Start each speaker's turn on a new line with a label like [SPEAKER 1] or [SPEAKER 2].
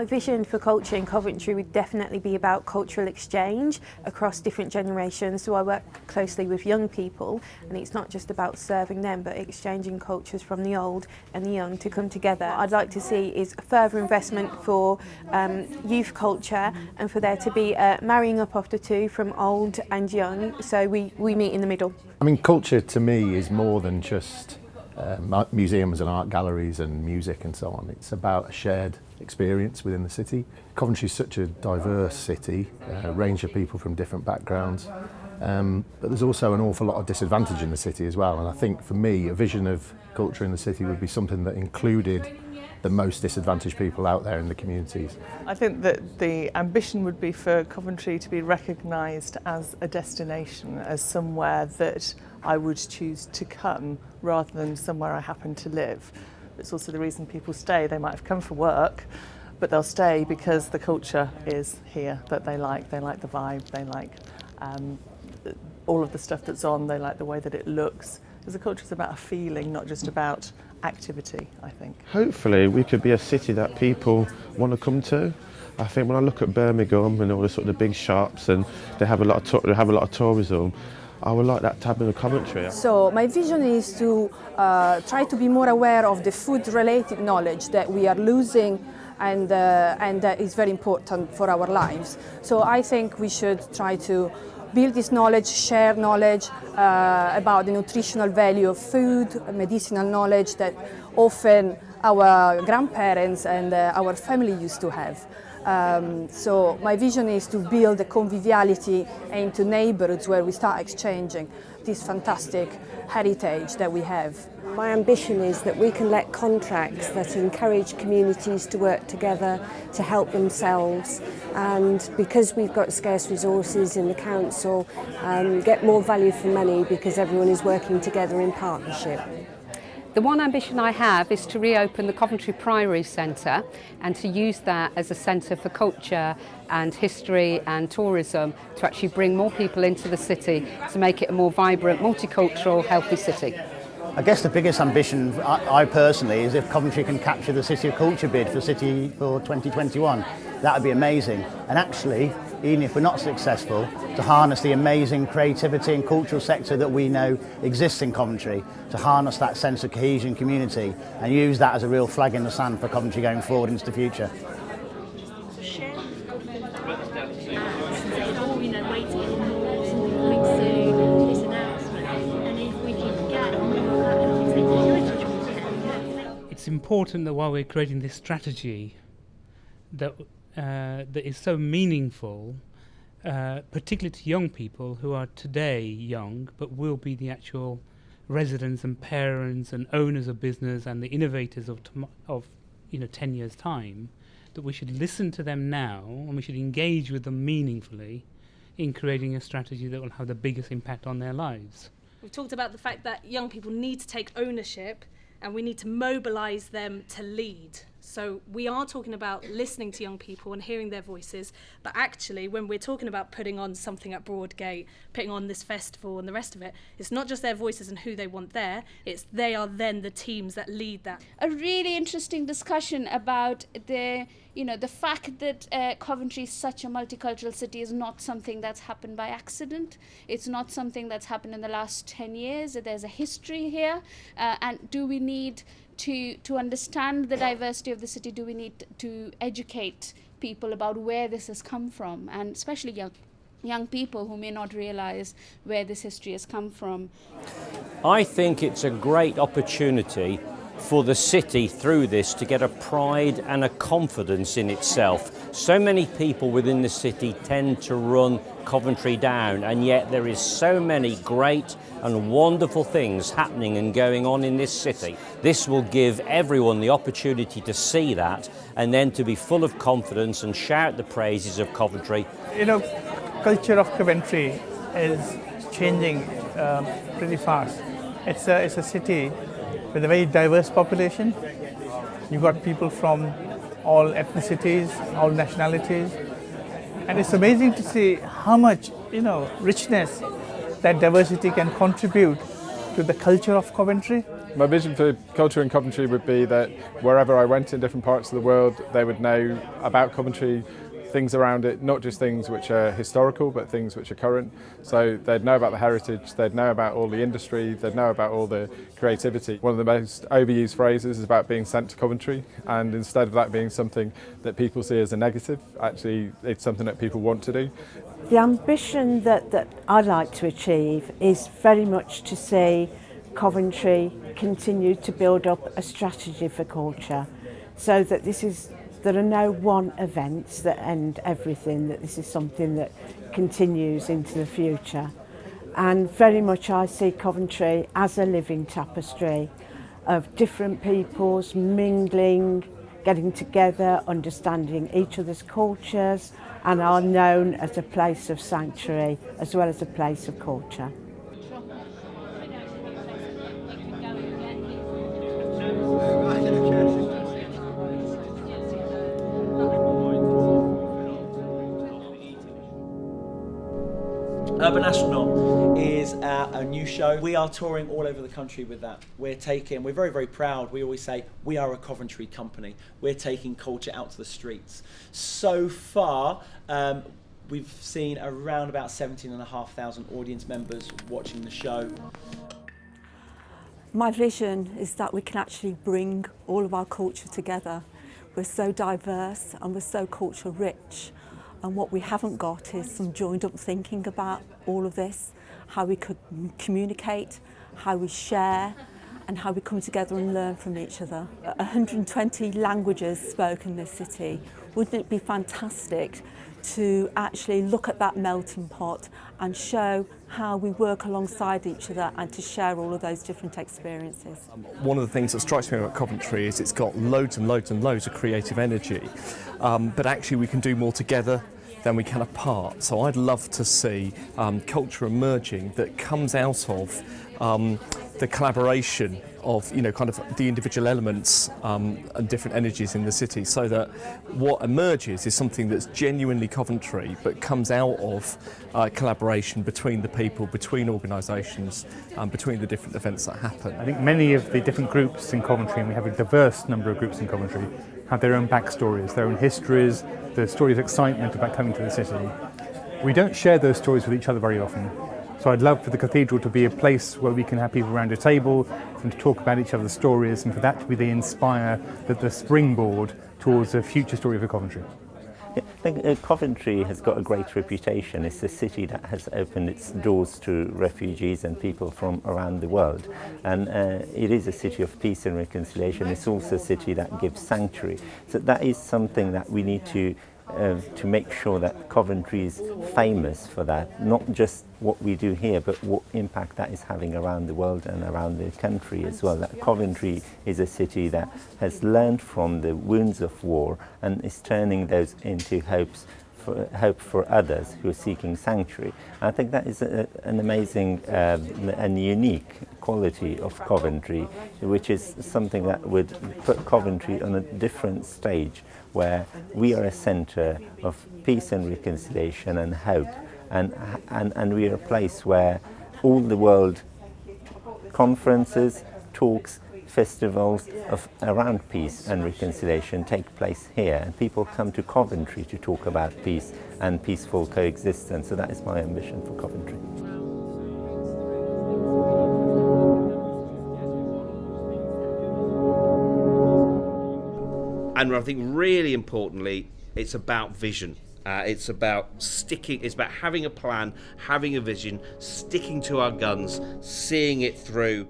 [SPEAKER 1] My vision for culture in Coventry would definitely be about cultural exchange across different generations. So I work closely with young people, and it's not just about serving them but exchanging cultures from the old and the young to come together. I'd like to see is further investment for youth culture, and for there to be a marrying up of the two from old and young, so we meet in the middle.
[SPEAKER 2] I mean, culture to me is more than just museums and art galleries and music and so on. It's about a shared experience within the city. Coventry is such a diverse city, a range of people from different backgrounds, but there's also an awful lot of disadvantage in the city as well. And I think for me, a vision of culture in the city would be something that included the most disadvantaged people out there in the communities.
[SPEAKER 3] I think that the ambition would be for Coventry to be recognised as a destination, as somewhere that I would choose to come rather than somewhere I happen to live. It's also the reason people stay. They might have come for work, but they'll stay because the culture is here that they like. They like the vibe, they like all of the stuff that's on, they like the way that it looks. Because the culture is about a feeling, not just about activity, I think.
[SPEAKER 4] Hopefully we could be a city that people want to come to. I think when I look at Birmingham and all the sort of the big shops, and they have a lot of tourism, I would like that to happen in Coventry.
[SPEAKER 5] So my vision is to try to be more aware of the food-related knowledge that we are losing, and that is very important for our lives. So I think we should try to build this knowledge, share knowledge about the nutritional value of food, medicinal knowledge that often our grandparents and our family used to have. So my vision is to build a conviviality into neighbourhoods where we start exchanging this fantastic heritage that we have.
[SPEAKER 6] My ambition is that we can let contracts that encourage communities to work together to help themselves, and because we've got scarce resources in the council, get more value for money because everyone is working together in partnership.
[SPEAKER 7] The one ambition I have is to reopen the Coventry Priory Centre and to use that as a centre for culture and history and tourism to actually bring more people into the city to make it a more vibrant, multicultural, healthy city.
[SPEAKER 8] I guess the biggest ambition I personally is if Coventry can capture the City of Culture bid for 2021. That would be amazing. And actually, even if we're not successful, to harness the amazing creativity and cultural sector that we know exists in Coventry, to harness that sense of cohesion, community, and use that as a real flag in the sand for Coventry going forward into the future.
[SPEAKER 9] It's important that while we're creating this strategy that is so meaningful, particularly to young people who are today young but will be the actual residents and parents and owners of business and the innovators of 10 years' time, that we should listen to them now and we should engage with them meaningfully in creating a strategy that will have the biggest impact on their lives.
[SPEAKER 10] We've talked about the fact that young people need to take ownership and we need to mobilise them to lead. So we are talking about listening to young people and hearing their voices, but actually when we're talking about putting on something at Broadgate, putting on this festival and the rest of it, it's not just their voices and who they want there, it's they are then the teams that lead that.
[SPEAKER 11] A really interesting discussion about the fact that Coventry is such a multicultural city is not something that's happened by accident. It's not something that's happened in the last 10 years. There's a history here, and do we need to understand the diversity of the city? Do we need to educate people about where this has come from, and especially young people who may not realise where this history has come from?
[SPEAKER 12] I think it's a great opportunity for the city through this to get a pride and a confidence in itself. So many people within the city tend to run Coventry down, and yet there is so many great and wonderful things happening and going on in this city. This will give everyone the opportunity to see that and then to be full of confidence and shout the praises of Coventry.
[SPEAKER 13] Culture of Coventry is changing pretty fast. It's a city with a very diverse population. You've got people from all ethnicities, all nationalities, and it's amazing to see how much richness that diversity can contribute to the culture of Coventry.
[SPEAKER 14] My vision for culture in Coventry would be that wherever I went in different parts of the world, they would know about Coventry, things around it, not just things which are historical, but things which are current. So they'd know about the heritage, they'd know about all the industry, they'd know about all the creativity. One of the most overused phrases is about being sent to Coventry, and instead of that being something that people see as a negative, actually it's something that people want to do.
[SPEAKER 15] The ambition that I'd like to achieve is very much to see Coventry continue to build up a strategy for culture, so that there are no one events that end everything, that this is something that continues into the future. And very much I see Coventry as a living tapestry of different peoples mingling, getting together, understanding each other's cultures, and are known as a place of sanctuary as well as a place of culture.
[SPEAKER 16] Urban Astronaut is a new show. We are touring all over the country with that. We're very, very proud. We always say we are a Coventry company. We're taking culture out to the streets. So far, we've seen around about 17,500 audience members watching the show.
[SPEAKER 17] My vision is that we can actually bring all of our culture together. We're so diverse and we're so culture rich. And what we haven't got is some joined up thinking about all of this, how we could communicate, how we share, and how we come together and learn from each other. 120 languages spoken in this city. Wouldn't it be fantastic to actually look at that melting pot and show how we work alongside each other and to share all of those different experiences?
[SPEAKER 18] One of the things that strikes me about Coventry is it's got loads and loads and loads of creative energy, but actually we can do more together than we can apart. So I'd love to see culture emerging that comes out of the collaboration of kind of the individual elements and different energies in the city, so that what emerges is something that's genuinely Coventry but comes out of collaboration between the people, between organisations, between the different events that happen.
[SPEAKER 13] I think many of the different groups in Coventry, and we have a diverse number of groups in Coventry, have their own backstories, their own histories, the stories of excitement about coming to the city. We don't share those stories with each other very often. So I'd love for the cathedral to be a place where we can have people around a table and to talk about each other's stories, and for that to be the inspire, the springboard towards a future story for Coventry.
[SPEAKER 19] Yeah, I think Coventry has got a great reputation. It's a city that has opened its doors to refugees and people from around the world. And it is a city of peace and reconciliation. It's also a city that gives sanctuary. So that is something that we need to make sure that Coventry is famous for that, not just what we do here, but what impact that is having around the world and around the country as well. That Coventry is a city that has learned from the wounds of war and is turning those into hope for others who are seeking sanctuary. I think that is an amazing and unique quality of Coventry, which is something that would put Coventry on a different stage, where we are a centre of peace and reconciliation and hope, and we are a place where all the world conferences, talks, festivals around peace and reconciliation take place here, and people come to Coventry to talk about peace and peaceful coexistence. So that is my ambition for Coventry.
[SPEAKER 20] And I think really importantly, it's about vision. It's about having a plan, having a vision, sticking to our guns, seeing it through,